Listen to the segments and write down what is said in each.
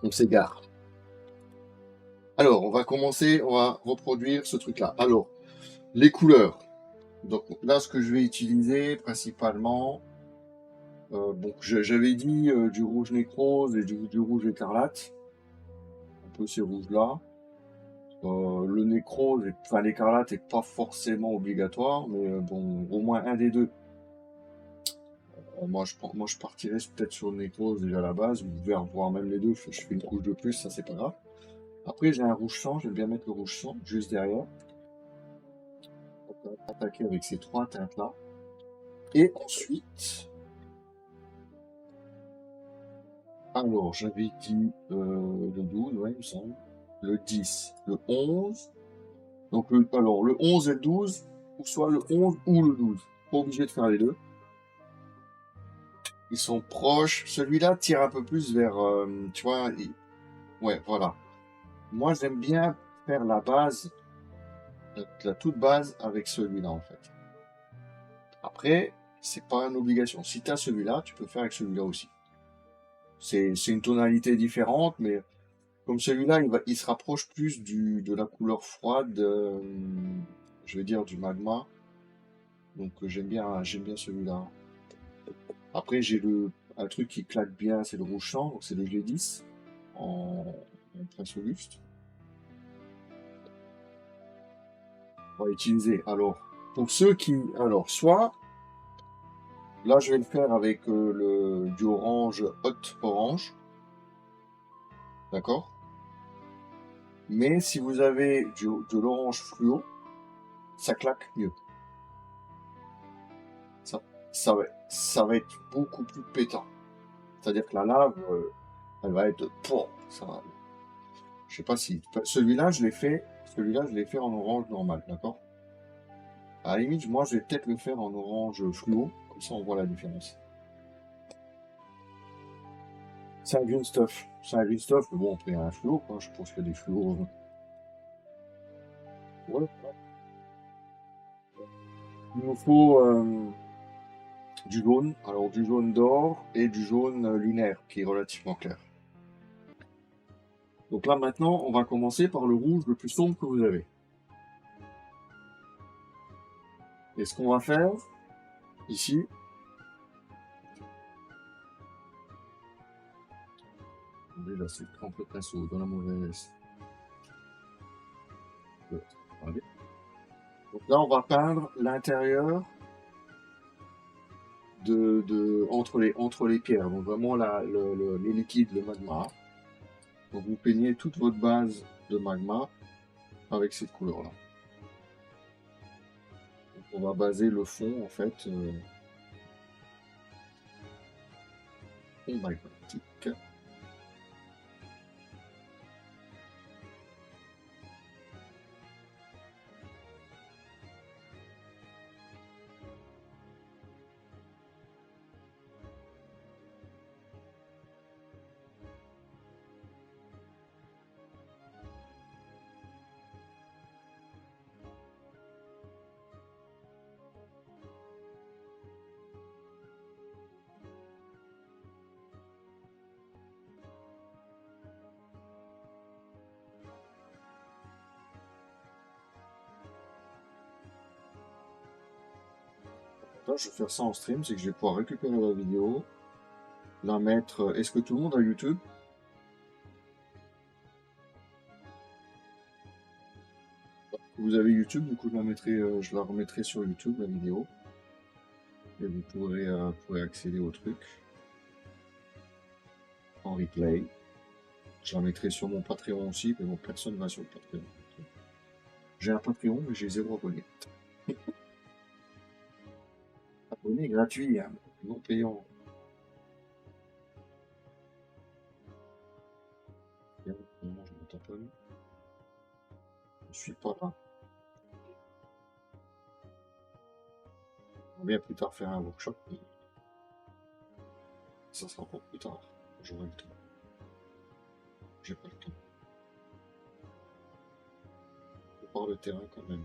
On s'égare. Alors, on va commencer, on va reproduire ce truc-là. Alors, les couleurs. Donc là, ce que je vais utiliser principalement, donc j'avais dit du rouge nécrose et du rouge écarlate. Un peu ces rouges-là. Le nécrose, enfin l'écarlate est pas forcément obligatoire, mais bon, au moins un des deux. Moi, je partirais peut-être sur le nécrose déjà à la base, ou voire même les deux. Je fais une couche de plus, ça c'est pas grave. Après, j'ai un rouge sang, j'aime bien mettre le rouge sang juste derrière. Donc, on va attaquer avec ces trois teintes-là. Et ensuite, alors j'avais dit le 12, ouais, il me semble. Le 10, le 11. Donc, alors, le 11 et le 12, ou soit le 11 ou le 12. Pas obligé de faire les deux. Ils sont proches. Celui-là tire un peu plus vers, tu vois, ouais, voilà. Moi, j'aime bien faire la base, la toute base avec celui-là, en fait. Après, c'est pas une obligation. Si tu as celui-là, tu peux faire avec celui-là aussi. C'est une tonalité différente, mais comme celui-là, il se rapproche plus de la couleur froide, je vais dire du magma. Donc j'aime bien celui-là. Après, un truc qui claque bien, c'est le rouge sang, donc c'est le G10 en Prince Auguste. On va utiliser. Alors, pour ceux qui, alors, soit, là, je vais le faire avec du orange hot orange, d'accord? Mais si vous avez de l'orange fluo, ça claque mieux. Ça, ça va être beaucoup plus pétant. C'est-à-dire que la lave, elle va être pour ça. Je sais pas si celui-là je l'ai fait en orange normal, d'accord? À la limite, moi je vais peut-être le faire en orange fluo, comme ça on voit la différence. C'est un green stuff. C'est un green stuff, mais bon, après il y a un fluo, quoi. Je pense qu'il y a des fluos. Ouais. Il nous faut du jaune, alors du jaune d'or et du jaune lunaire, qui est relativement clair. Donc là maintenant, on va commencer par le rouge le plus sombre que vous avez. Et ce qu'on va faire ici, déjà c'est un peu pinceau dans la mauvaise. Allez. Donc là, on va peindre l'intérieur entre les pierres, donc vraiment les liquides, le magma. Donc vous peignez toute votre base de magma avec cette couleur-là. On va baser le fond en fait, fond magmatique. Là, je vais faire ça en stream, c'est que je vais pouvoir récupérer la vidéo, la mettre. Est-ce que tout le monde a YouTube? Vous avez YouTube, du coup je la remettrai sur YouTube la vidéo et vous pourrez accéder au truc en replay. Je la mettrai sur mon Patreon aussi, mais bon, personne ne va sur le Patreon. J'ai un Patreon, mais j'ai 0 abonné. Abonné gratuit, hein, non payant. Bien, je me tamponne. Je suis pas là. On vient plus tard faire un workshop. Mais ça sera pour plus tard. J'aurai le temps. J'ai pas le temps. Je pars le terrain quand même.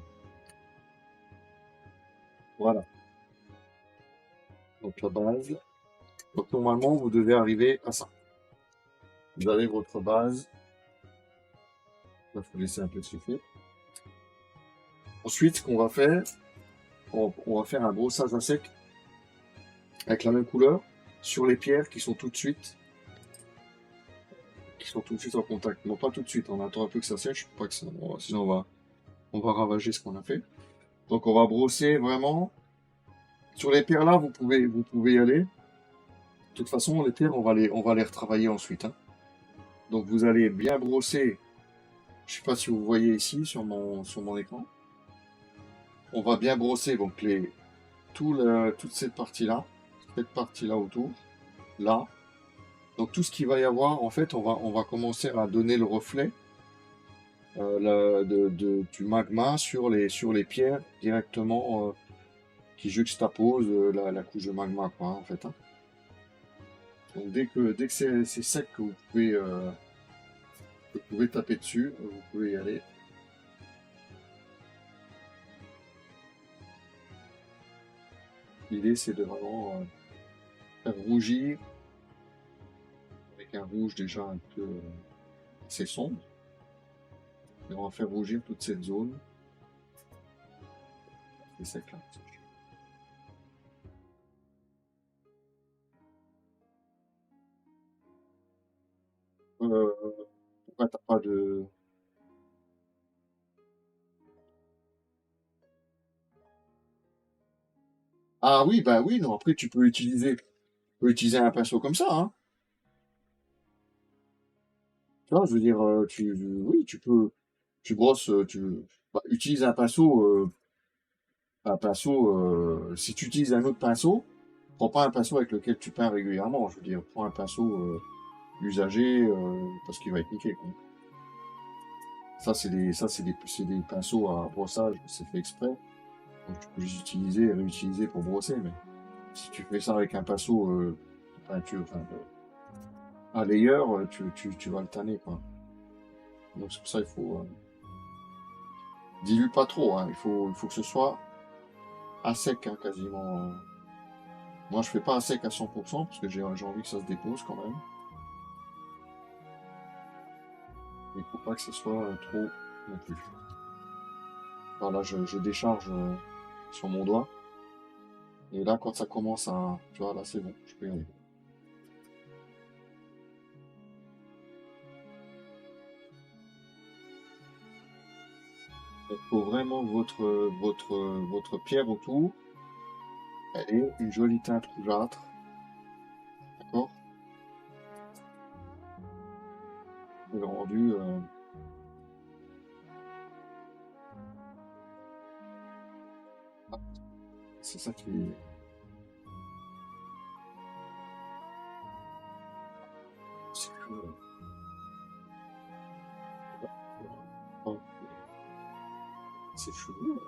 Voilà. Donc la base. Donc normalement, vous devez arriver à ça. Vous avez votre base. Il faut laisser un peu suffire. Ensuite, ce qu'on va faire, on va faire un brossage à sec avec la même couleur sur les pierres qui sont tout de suite en contact. Non, pas tout de suite, on attend un peu que ça sèche, pas que ça, sinon on va ravager ce qu'on a fait. Donc on va brosser vraiment. Sur les pierres là, vous pouvez y aller. De toute façon, les pierres, on va les retravailler ensuite, hein. Donc vous allez bien brosser. Je sais pas si vous voyez ici sur mon écran. On va bien brosser donc toute cette partie-là autour, là. Donc tout ce qu'il va y avoir, en fait, on va commencer à donner le reflet du magma sur les pierres directement qui juxtaposent la couche de magma, quoi, en fait, hein. Donc dès que c'est sec que vous pouvez taper dessus, vous pouvez y aller. L'idée c'est de vraiment faire rougir avec un rouge déjà un peu assez sombre. Et on va faire rougir toute cette zone. C'est sec là. Euh, Pourquoi t'as pas de... Ah oui, bah oui, non, après tu peux utiliser un pinceau comme ça, hein. Tu vois, je veux dire, oui, tu brosses, utilise un pinceau, si tu utilises un autre pinceau, prends pas un pinceau avec lequel tu peins régulièrement, je veux dire, prends un pinceau usagé, parce qu'il va être niqué, quoi. Ça, c'est des pinceaux à brossage, c'est fait exprès, donc tu peux les utiliser et réutiliser pour brosser, mais si tu fais ça avec un pinceau de peinture, enfin, à layer, tu vas le tanner, quoi. Donc c'est pour ça il faut dilue pas trop, hein. Il faut que ce soit à sec, hein, quasiment. Moi je fais pas à sec à 100% parce que j'ai envie que ça se dépose quand même. Il faut pas que ce soit trop non plus. Voilà, je décharge sur mon doigt. Et là, quand ça commence à... Tu vois, là, c'est bon, je peux y aller. Il faut vraiment que votre pierre autour, elle ait une jolie teinte rougeâtre. D'accord? Le rendu, c'est ça qui est... C'est chaud. Oh, c'est chaud.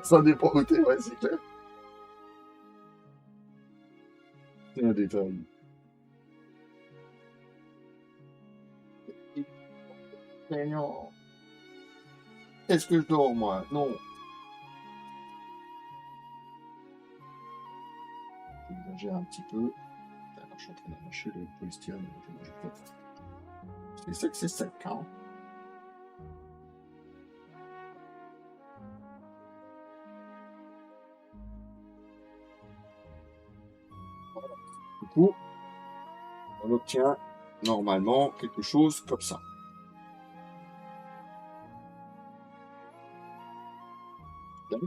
Ça dépend où t'es, ouais, c'est clair. C'est un détail. Mais non. Est-ce que je dors, moi? Non. J'exagère un petit peu. Là, je suis en train d'arracher le polystyrène. C'est sec, c'est sec, hein. Du coup, on obtient normalement quelque chose comme ça. Donc,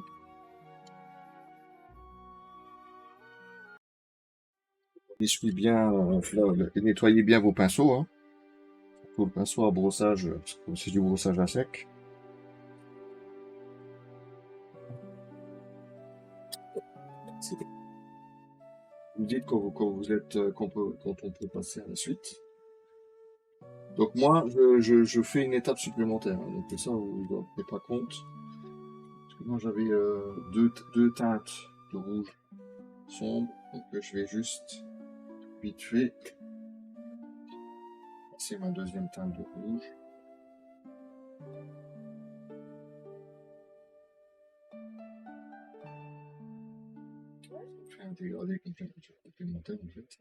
essuie bien, nettoyez bien vos pinceaux, hein. Surtout le pinceau à brossage, parce que c'est du brossage à sec. Vous me dites quand vous êtes, quand on peut passer à la suite. Donc moi, je fais une étape supplémentaire, hein. Donc ça, vous ne vous rendez pas compte. Parce que moi, j'avais deux teintes de rouge sombre. Donc je vais juste vite fait passer ma deuxième teinte de rouge. un dégradé complémentaire en fait.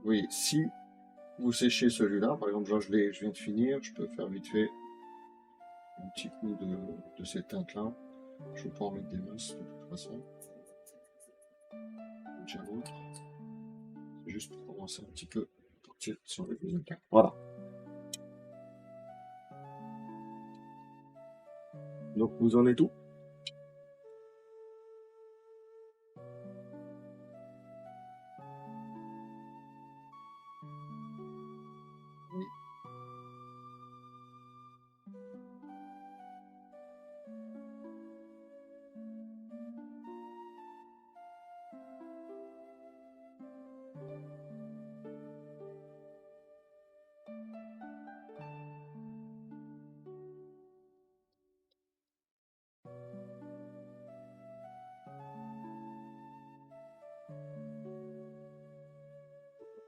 Oui, si vous séchez celui-là, par exemple, là je viens de finir, je peux faire vite fait un petit coup de cette teinte-là. Je ne peux pas en mettre des masses de toute façon. Déjà l'autre. C'est juste pour commencer un petit peu à partir sur le deuxième cas. Voilà. Donc vous en êtes où? Oui.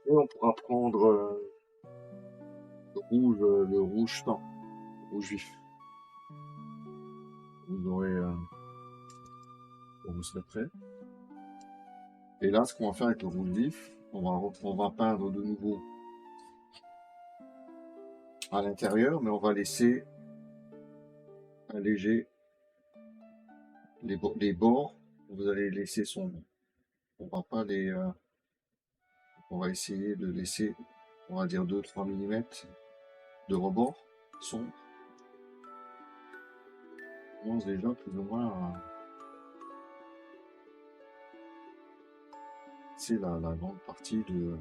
Et on pourra prendre le rouge sang, le rouge vif. Vous aurez, quand vous serez prêt. Et là, ce qu'on va faire avec le rouge vif, on va peindre de nouveau à l'intérieur, mais on va laisser un léger les bords. Vous allez laisser sombres. On va pas les, on va essayer de laisser, on va dire 2-3 mm de rebord sombre. On commence déjà plus ou moins à... C'est la grande partie de...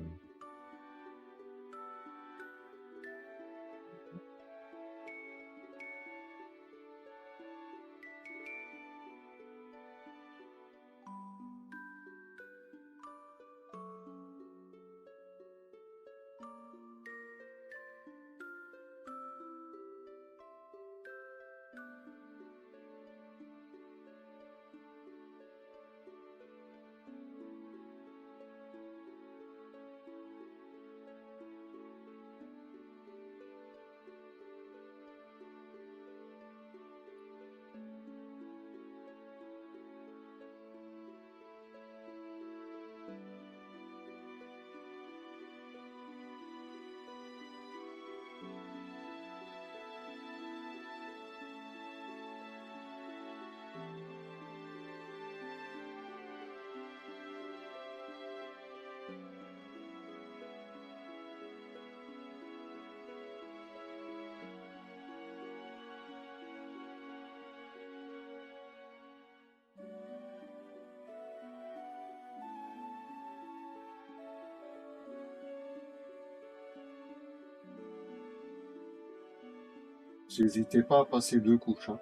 N'hésitez pas à passer 2 couches, hein,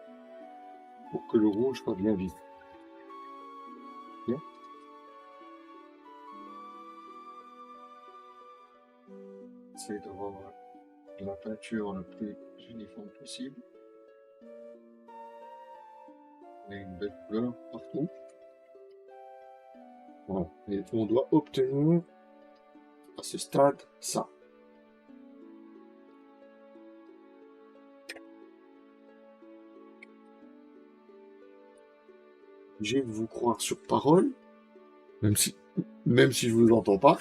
pour que le rouge soit bien vif. Bien. Essayez d'avoir la peinture le plus uniforme possible. On a une belle couleur partout. Voilà. Et on doit obtenir à ce stade ça. J'ai de vous croire sur parole, même si je vous entends pas.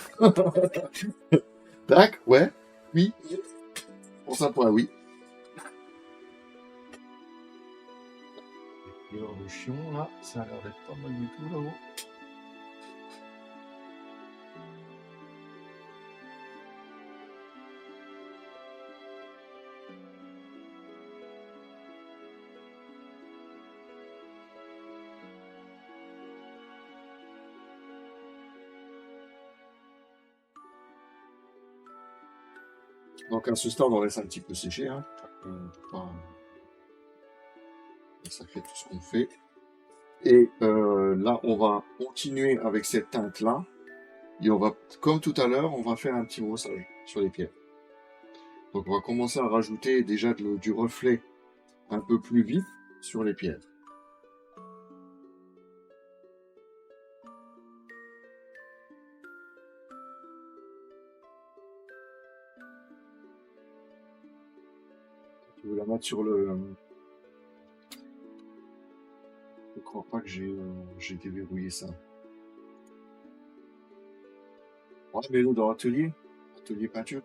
Tac, ouais, oui. Pour ça, point oui. Et alors le chion là, ça a l'air d'être pas mal du tout là-haut. Donc à ce stade, on laisse un petit peu sécher, hein. On peut pas massacrer tout ce qu'on fait. Et là, on va continuer avec cette teinte-là. Et on va, comme tout à l'heure, on va faire un petit brossage sur les pierres. Donc on va commencer à rajouter déjà du reflet un peu plus vif sur les pierres. Je vais la mettre sur le... Je crois pas que j'ai déverrouillé ça. Ouais, mets-le dans l'atelier. Atelier peinture.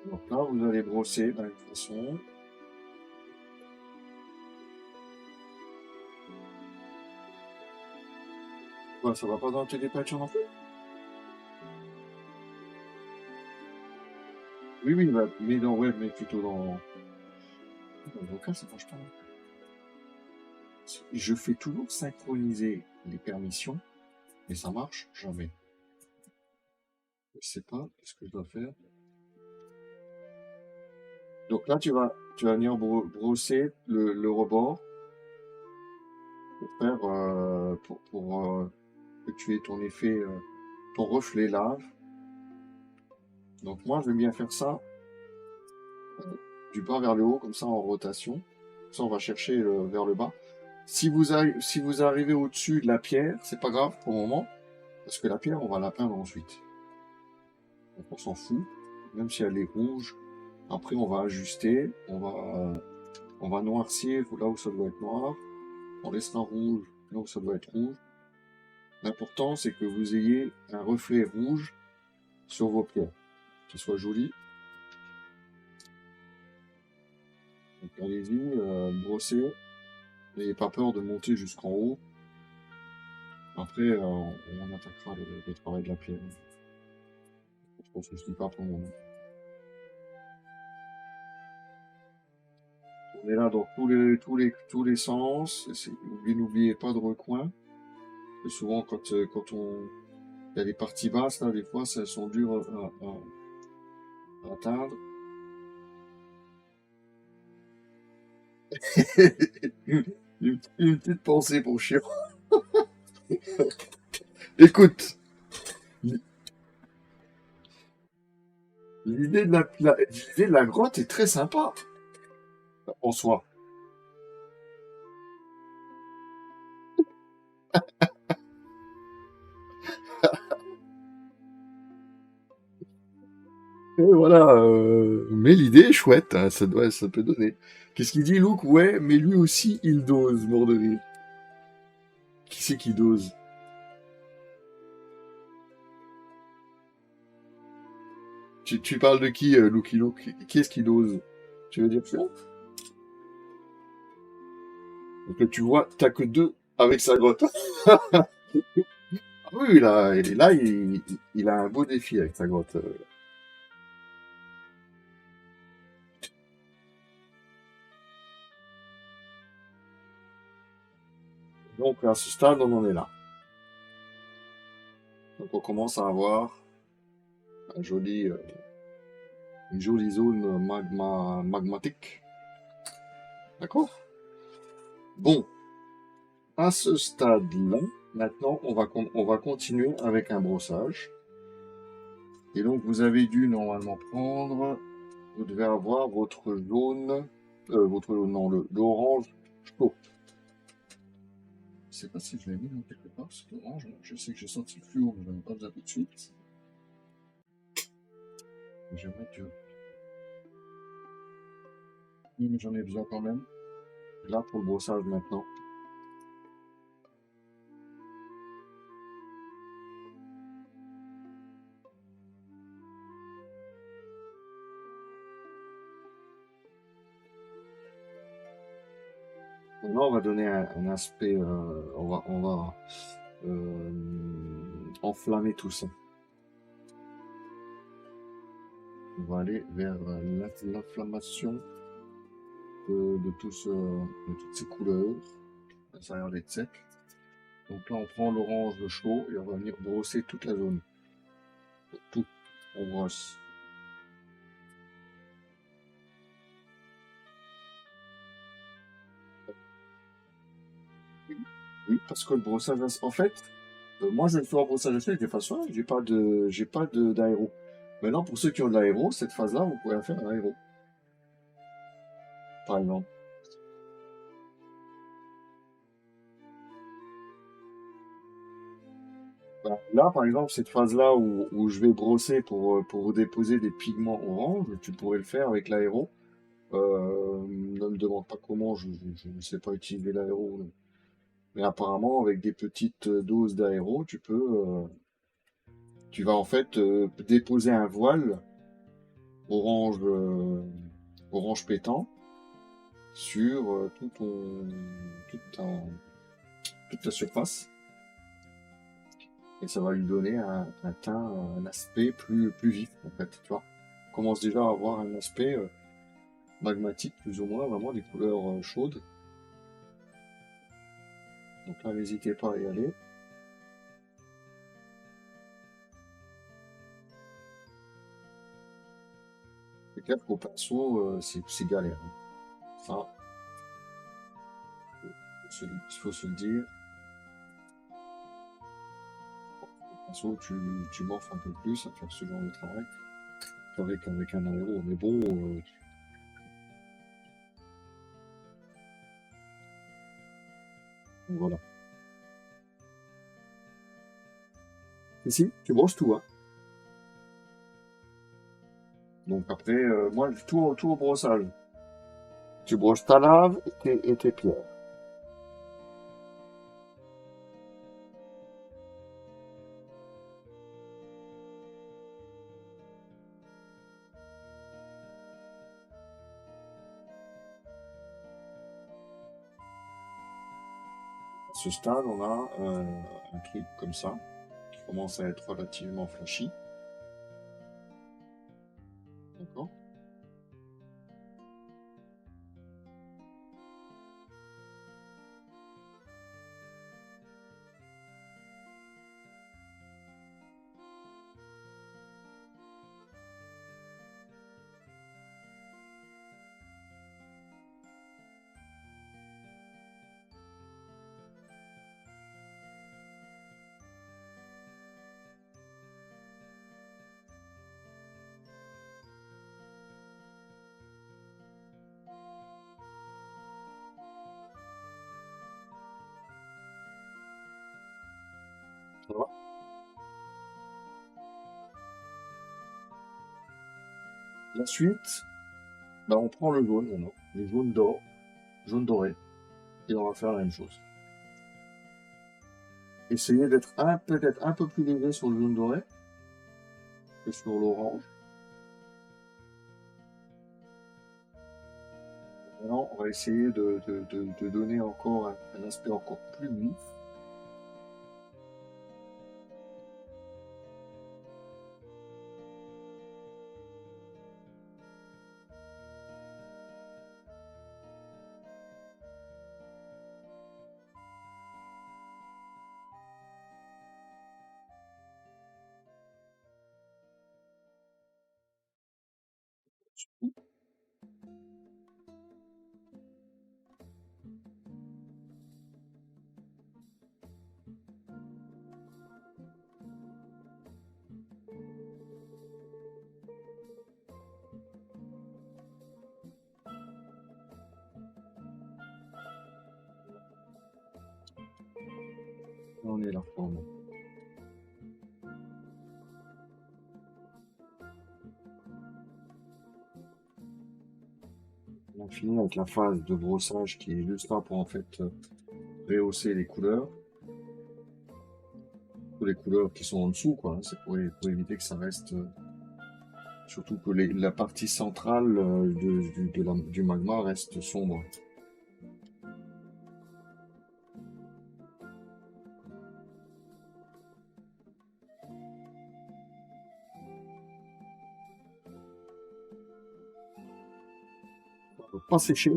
Donc là, vous allez brosser de la même façon. Ouais, ça va pas dans l'atelier peinture non plus? Oui, oui, bah, mais plutôt dans le cas, ça marche pas. Je fais toujours synchroniser les permissions, mais ça marche jamais. Je sais pas ce que je dois faire. Donc là, tu vas venir brosser le rebord pour faire, que tu aies ton effet, ton reflet lave. Donc moi, j'aime bien faire ça du bas vers le haut, comme ça en rotation. Ça, on va chercher vers le bas. Si vous arrivez au-dessus de la pierre, c'est pas grave pour le moment, parce que la pierre, on va la peindre ensuite. Donc on s'en fout, même si elle est rouge. Après, on va ajuster, on va noircir là où ça doit être noir. On laissera rouge là où ça doit être rouge. L'important, c'est que vous ayez un reflet rouge sur vos pierres, qui soit joli. Donc allez-y, brossez. N'ayez pas peur de monter jusqu'en haut. Après, on attaquera le travail de la pierre. Je pense que je dis pas pour le moment. On est là dans tous les sens. N'oubliez pas de recoin. Et souvent, quand il y a les parties basses, là, des fois, elles sont dures à atteindre. Une petite pensée pour Chiron. Écoute, l'idée de la grotte est très sympa en soi. Et voilà, mais l'idée est chouette, hein, ça peut donner. Qu'est-ce qu'il dit, Luke? Ouais, mais lui aussi, il dose, mort de rire. Qui c'est qui dose? Tu parles de qui, Lucky Luke? Qui est-ce qui dose? Tu veux dire ça? Donc là, tu vois, t'as que deux avec sa grotte. Ah oui, il a un beau défi avec sa grotte. Donc à ce stade, on en est là. Donc on commence à avoir un une jolie zone magmatique. D'accord? Bon, à ce stade-là, maintenant, on va continuer avec un brossage. Et donc, vous avez dû normalement prendre, vous devez avoir votre jaune, non, l'orange chaud. Je sais pas si je l'ai mis dans quelque part, cet orange. Je sais que j'ai senti le fluo, mais je n'ai pas besoin tout de suite. Je vais mettre du... Oui, mais j'en ai besoin quand même. Là, pour le brossage maintenant. Donc là, on va donner un aspect, on va enflammer tout ça. On va aller vers l'inflammation de toutes ces couleurs. Ça a l'air d'être sec. Donc là, on prend l'orange, le chaud, et on va venir brosser toute la zone. Tout. On brosse. Oui, oui, parce que le brossage, en fait, moi, je le fais en brossage à sec, des façons, j'ai pas d'aéro. Maintenant, pour ceux qui ont de l'aéro, cette phase-là, vous pouvez la faire en aéro, par exemple. Bah, là, par exemple, cette phase-là où je vais brosser pour déposer des pigments orange, tu pourrais le faire avec l'aéro. Ne me demande pas comment, je ne sais pas utiliser l'aéro. Mais apparemment, avec des petites doses d'aéro, tu vas en fait déposer un voile orange, orange pétant sur toute ta, toute ta surface. Et ça va lui donner un teint, un aspect plus vif, en fait, tu vois. On commence déjà à avoir un aspect magmatique, plus ou moins, vraiment des couleurs chaudes. Donc là, n'hésitez pas à y aller. C'est clair qu'au pinceau, c'est galère, hein. Ça, il faut se le dire. Au pinceau, tu morphes un peu plus à faire ce genre de travail qu'avec un aéro. Mais bon, voilà. Et si, tu brosses tout, hein. Donc après, moi, tout au brossage. Tu brosses ta lave et tes pierres. À ce stade, on a un truc comme ça, qui commence à être relativement flashy. D'accord? Ça va. La suite, bah, on prend le jaune maintenant, le jaune d'or, jaune doré, et on va faire la même chose. Essayez peut-être un peu plus léger sur le jaune doré que sur l'orange. Maintenant, on va essayer de donner encore un aspect encore plus vif. On est là pour le moment. On a fini avec la phase de brossage qui est juste là pour en fait rehausser les couleurs. Ou les couleurs qui sont en dessous, quoi, hein. C'est pour éviter que ça reste. Surtout que la partie centrale du magma reste sombre. Faut pas sécher.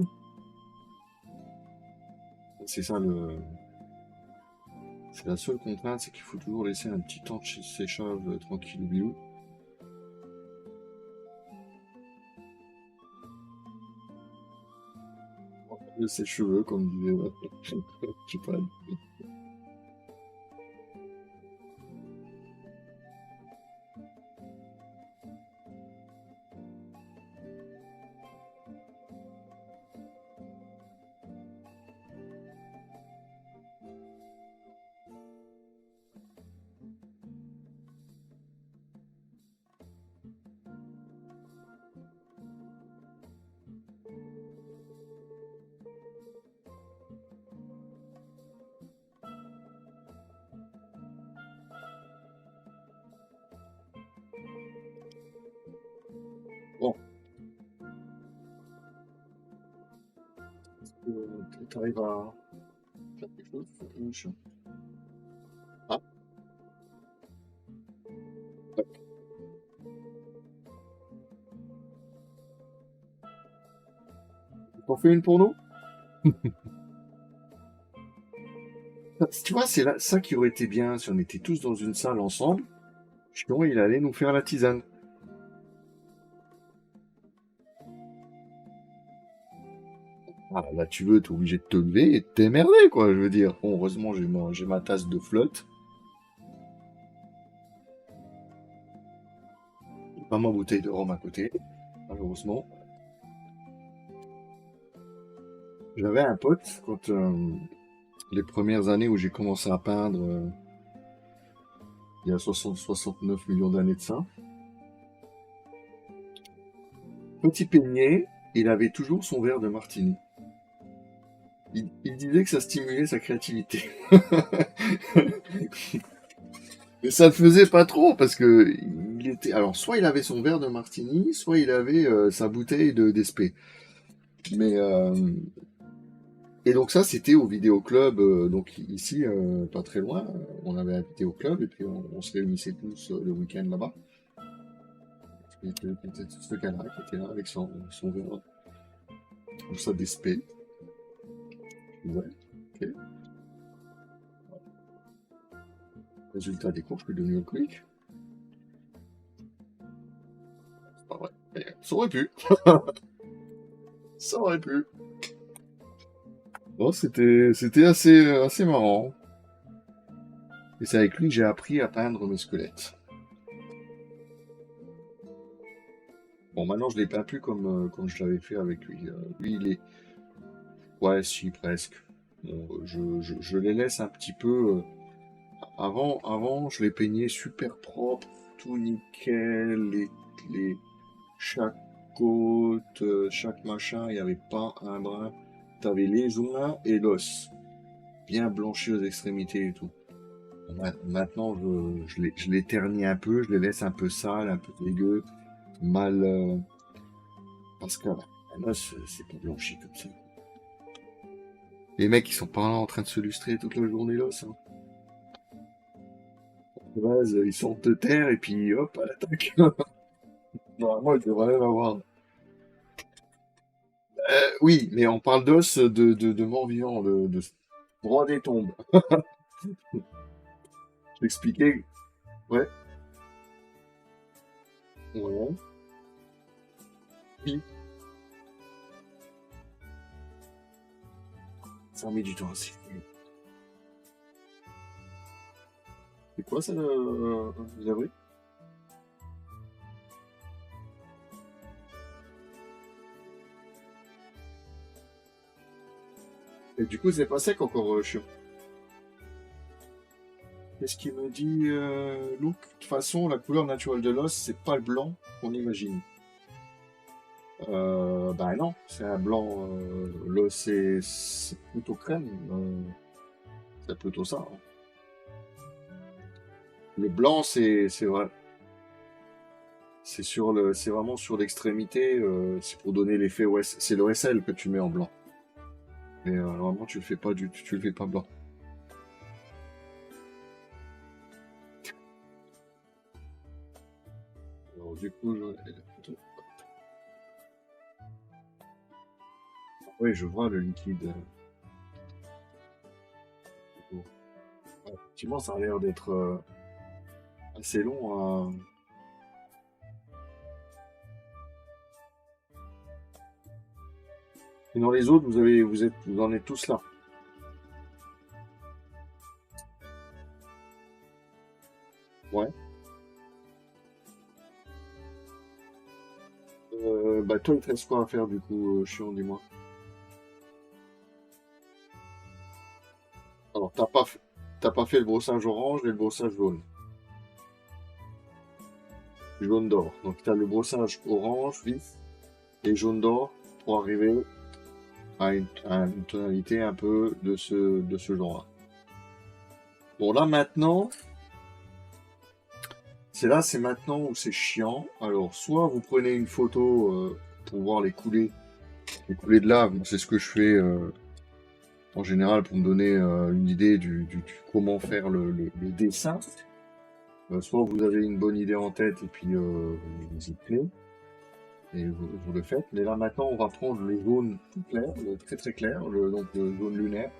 C'est ça c'est la seule contrainte, c'est qu'il faut toujours laisser un petit temps de séchage tranquille au bio. De ses cheveux, comme disait, je sais pas. t'arrives à faire quelque chose? Ah, t'en fais une pour nous? Tu vois, c'est là, ça qui aurait été bien si on était tous dans une salle ensemble. Sinon, il allait nous faire la tisane. Ah, là, tu veux, t'es obligé de te lever et de t'émerder, quoi, je veux dire. Bon, heureusement, j'ai ma tasse de flotte. Pas ma bouteille de rhum à côté, malheureusement. J'avais un pote, quand les premières années où j'ai commencé à peindre, il y a 69 millions d'années de ça. Petit peignet, il avait toujours son verre de martini. Il disait que ça stimulait sa créativité. Mais ça le faisait pas trop parce que il était. Alors, soit il avait son verre de martini, soit il avait sa bouteille de d'espé. Mais et donc ça, c'était au vidéoclub, donc ici, pas très loin. On avait un vidéoclub et puis on se réunissait tous le week-end là-bas. Et c'était ce gars-là qui était là avec son verre, ou sa d'espé. Ouais, ok. Résultat des cours, je suis devenu alcoolique. C'est pas vrai. Mais ça aurait pu. Ça aurait pu. Bon, c'était assez marrant. Et c'est avec lui que j'ai appris à peindre mes squelettes. Bon, maintenant je les peins plus comme je l'avais fait avec lui. Lui, il est. Ouais, si, presque. Bon, je les laisse un petit peu. Avant, je les peignais super propres, tout nickel, chaque côte, chaque machin, il n'y avait pas un brin. T'avais les ongles et l'os, bien blanchi aux extrémités et tout. Maintenant, je les ternis un peu, je les laisse un peu sales, un peu dégueux, mal. Parce que un os, c'est pas blanchi comme ça. Les mecs, ils sont pas là en train de se lustrer toute la journée l'os. Hein. De base, ils sortent de terre et puis hop, à l'attaque. Normalement, ils devraient même avoir. Oui, mais on parle d'os de mort vivant, de droit des tombes. Je t'expliquais. Ouais. Ouais. Oui. Ça met du temps aussi. C'est quoi ça, les abris? Et du coup, c'est pas sec encore, chiant. Qu'est-ce qu'il me dit, Luke? De toute façon, la couleur naturelle de l'os, c'est pas le blanc qu'on imagine. Ben non, c'est un blanc. L'os, c'est plutôt crème. C'est plutôt ça. Hein. Le blanc, c'est vrai. C'est vraiment sur l'extrémité. C'est pour donner l'effet OS. C'est le SL que tu mets en blanc. Mais normalement, tu le fais pas tu le fais pas blanc. Alors, du coup, oui, je vois le liquide. Bon. Ouais, effectivement, ça a l'air d'être assez long à. Et dans les autres, vous en êtes tous là. Ouais. Bah toi, il te reste quoi à faire du coup, chiant, dis-moi. Alors, t'as pas fait le brossage orange et le brossage jaune. Jaune d'or. Donc, t'as le brossage orange vif et jaune d'or pour arriver à une tonalité un peu de ce genre-là. Bon, là maintenant, c'est maintenant où c'est chiant. Alors, soit vous prenez une photo pour voir les coulées de lave. C'est ce que je fais En général, pour me donner une idée du comment faire le dessin, soit vous avez une bonne idée en tête et puis vous y tenez et vous le faites. Mais là maintenant, on va prendre le jaune tout clair, le très très clair, donc le jaune lunaire,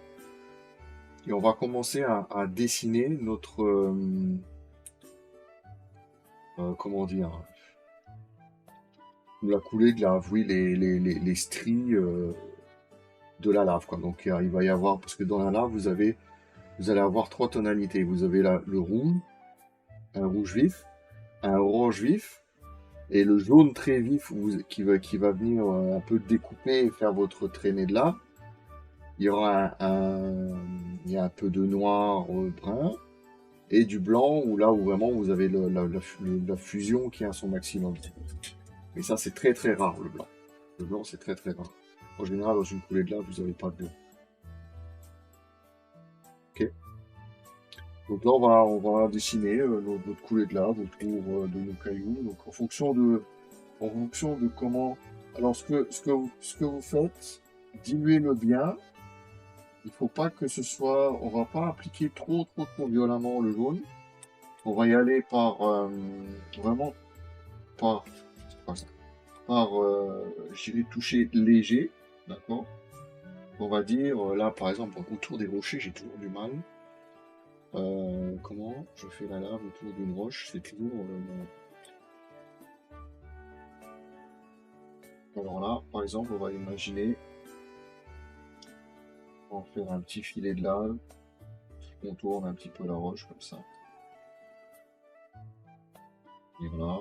et on va commencer à dessiner notre comment dire, la coulée de lave, oui, les stries de la lave, quoi. Donc il va y avoir, parce que dans la lave, vous allez avoir trois tonalités. Vous avez le rouge, un rouge vif, un orange vif, et le jaune très vif qui va venir un peu découper et faire votre traînée de lave. Il y aura il y a un peu de noir brun et du blanc où vraiment vous avez la fusion qui est à son maximum. Mais ça c'est très très rare le blanc. Le blanc c'est très très rare. En général dans une coulée de lave vous n'avez pas de blanc. Ok. Donc là on va dessiner notre coulée de lave autour de nos cailloux. Donc en fonction de comment. Alors ce que vous faites, diluez-le bien. Il faut pas que ce soit, on va pas appliquer trop violemment le jaune. On va y aller par vraiment par par, je dirais toucher léger, d'accord. On va dire là par exemple autour des rochers, j'ai toujours du mal. Comment je fais la lave autour d'une roche, c'est toujours. Alors là, par exemple, on va imaginer, on va faire un petit filet de lave, on tourne un petit peu la roche comme ça. Et voilà.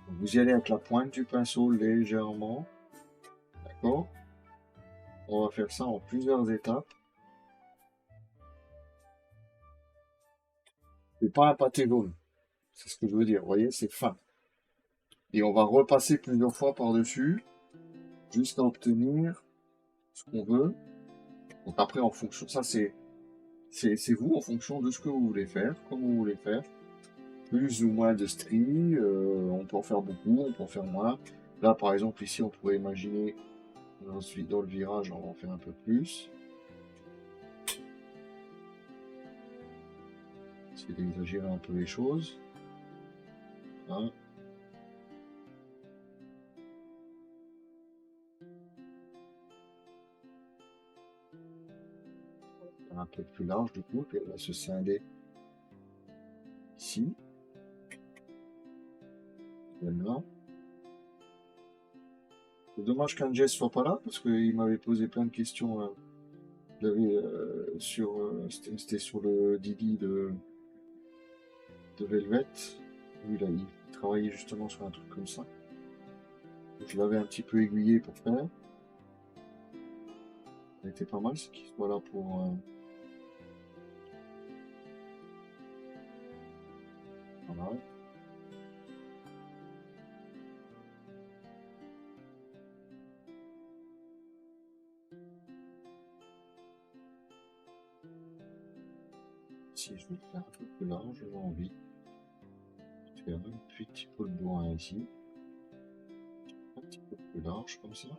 Vous y allez avec la pointe du pinceau légèrement, d'accord? On va faire ça en plusieurs étapes. C'est pas un pâté jaune, c'est ce que je veux dire. Vous voyez, c'est fin. Et on va repasser plusieurs fois par-dessus jusqu'à obtenir ce qu'on veut. Donc après, en fonction, ça c'est vous en fonction de ce que vous voulez faire, comme vous voulez faire. Plus ou moins de stries, on peut en faire beaucoup, on peut en faire moins. Là, par exemple, ici, on pourrait imaginer, ensuite dans le virage, on va en faire un peu plus. Essayer d'exagérer un peu les choses. Hein. Un peu plus large du coup, puis elle va se scinder ici. Voilà. C'est dommage qu'Angel soit pas là parce qu'il m'avait posé plein de questions. C'était sur le Didi de Velvet. Lui, il travaillait justement sur un truc comme ça. Donc, je l'avais un petit peu aiguillé pour faire. Ça a été pas mal, c'est qu'il soit là pour. Voilà. Si je vais le faire un peu plus large, j'ai envie de faire un petit peu de loin ici. Un petit peu plus large comme ça.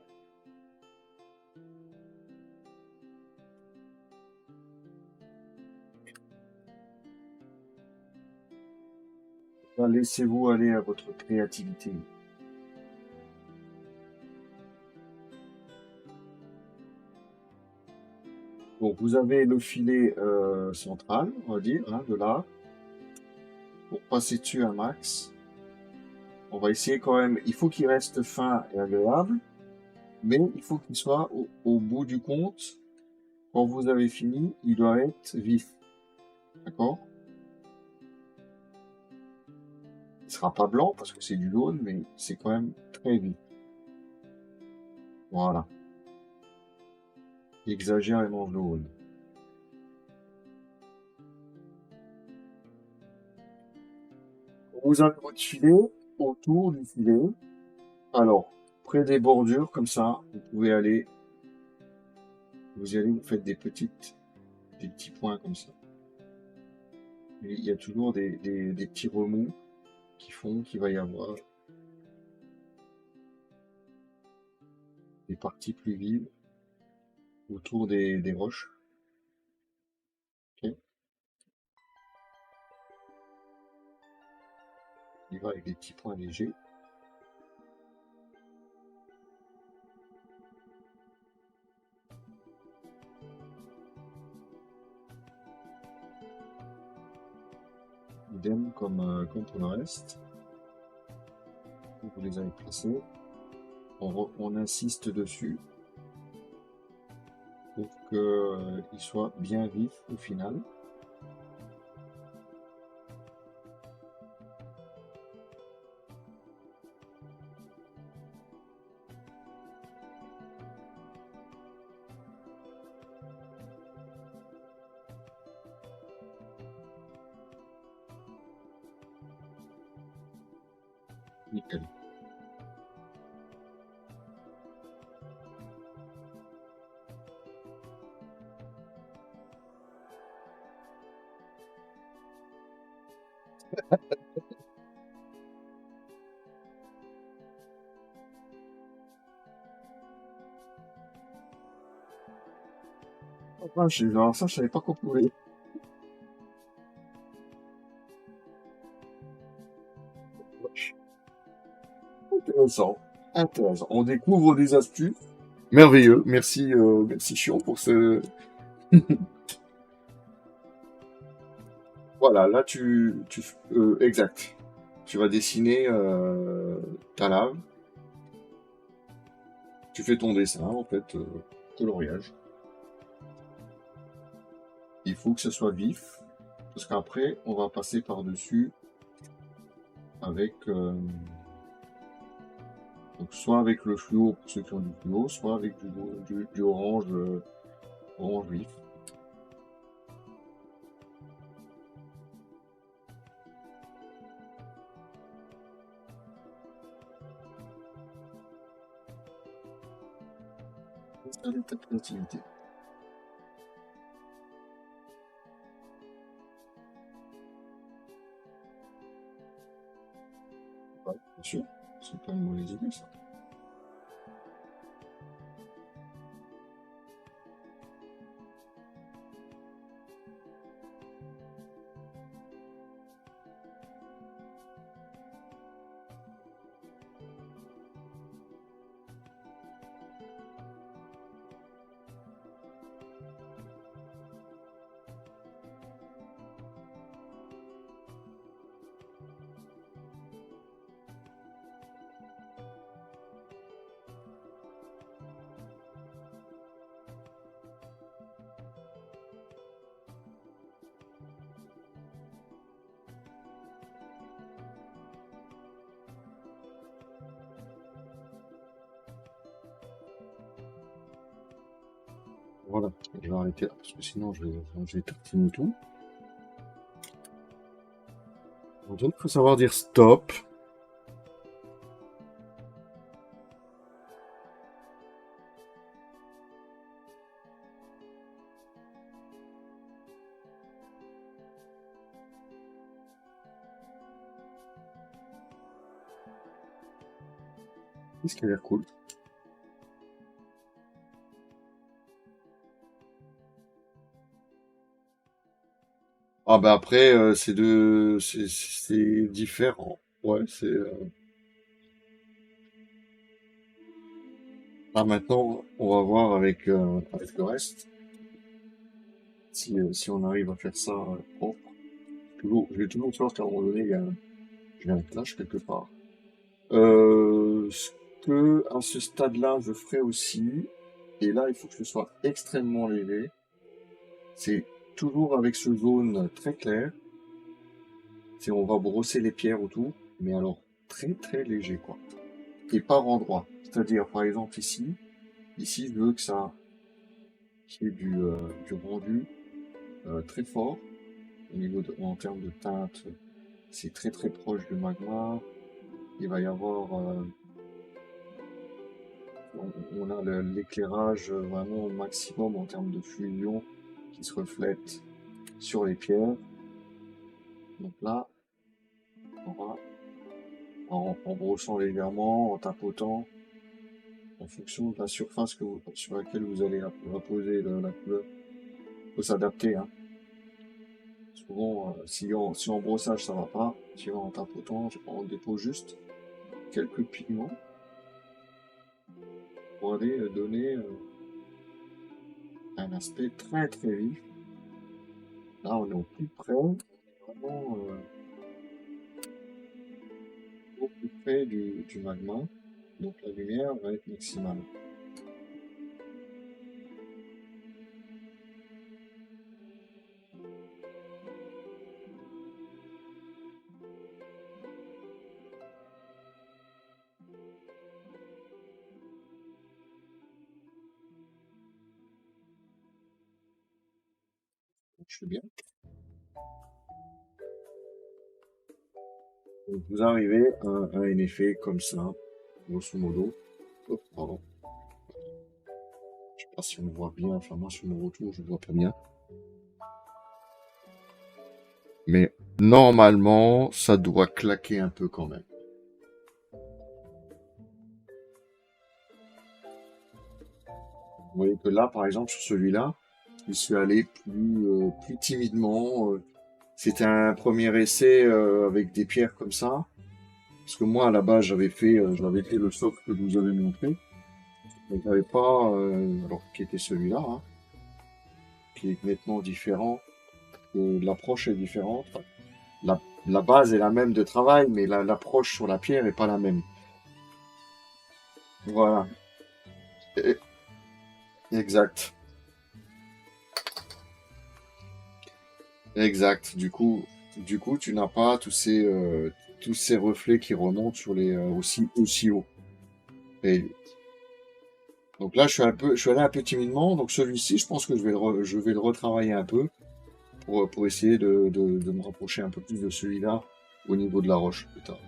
Laissez-vous aller à votre créativité. Donc vous avez le filet central, on va dire, hein, de là. Pour passer dessus un max. On va essayer quand même, il faut qu'il reste fin et agréable, mais il faut qu'il soit au bout du compte. Quand vous avez fini, il doit être vif. D'accord? Il sera pas blanc parce que c'est du jaune, mais c'est quand même très vif. Voilà. Exagère et mange le jaune. Vous avez votre filet autour du filet. Alors, près des bordures, comme ça, vous pouvez aller, vous y allez, vous faites des petits points comme ça. Il y a toujours des petits remous qui font qu'il va y avoir des parties plus vives. autour des roches. Ok. On y va avec des petits points légers. Idem comme pour le reste. Vous les avez placés. On insiste dessus pour qu'ils soient bien vifs au final. Nickel. Enfin, alors ça, je savais pas qu'on pouvait. Intéressant. Intéressant. On découvre des astuces. Merveilleux. Merci, merci Chion pour ce. Voilà, là exact. Tu vas dessiner ta lave. Tu fais ton dessin, en fait, coloriage. Il faut que ce soit vif, parce qu'après, on va passer par-dessus avec donc soit avec le fluo pour ceux qui ont du fluo, soit avec du orange, orange vif. Installer ta créativité. Ouais, bien sûr, c'est pas une mauvaise idée ça. Voilà, je vais arrêter là, parce que sinon je vais tartiner tout. Donc il faut savoir dire stop. Qu'est-ce qui a l'air cool? Ah bah après, c'est différent. Ouais, Là maintenant, on va voir avec le reste si on arrive à faire ça propre. Je vais toujours savoir qu'à un moment donné, il y a un clash quelque part. Ce que à ce stade-là, je ferai aussi, et là, il faut que ce soit extrêmement léger. C'est toujours avec ce jaune très clair. C'est on va brosser les pierres autour, mais alors très très léger quoi. Et par endroit. C'est-à-dire par exemple ici je veux que ça qu'il y ait du rendu très fort au niveau en termes de teinte. C'est très très proche du magma. Il va y avoir on a l'éclairage vraiment au maximum en termes de fusion qui se reflète sur les pierres. Donc là, on va en brossant légèrement, en tapotant, en fonction de la surface sur laquelle vous allez apposer la couleur. Faut s'adapter, hein. Souvent, si en brossage ça va pas, si en tapotant, on dépose juste quelques pigments pour aller donner un aspect très très vif. Là, on est au plus près, vraiment au plus près du magma, donc la lumière va être maximale. Je fais bien. Donc, vous arrivez à un effet comme ça, grosso modo. Oh, pardon. Je sais pas si on voit bien, enfin moi sur mon retour je vois pas bien. Mais normalement, ça doit claquer un peu quand même. Vous voyez que là, par exemple, sur celui-là, je suis allé plus timidement. C'était un premier essai avec des pierres comme ça. Parce que moi, à la base, j'avais fait le socle que je vous avais montré. Donc, j'avais pas, alors qui était celui-là, hein, qui est nettement différent. L'approche est différente. La base est la même de travail, mais l'approche sur la pierre est pas la même. Voilà. Et- exact. Exact. Du coup, tu n'as pas tous ces reflets qui remontent sur aussi haut. Et donc là, je suis allé un peu timidement. Donc celui-ci, je pense que je vais le retravailler un peu pour essayer de me rapprocher un peu plus de celui-là au niveau de la roche plus tard.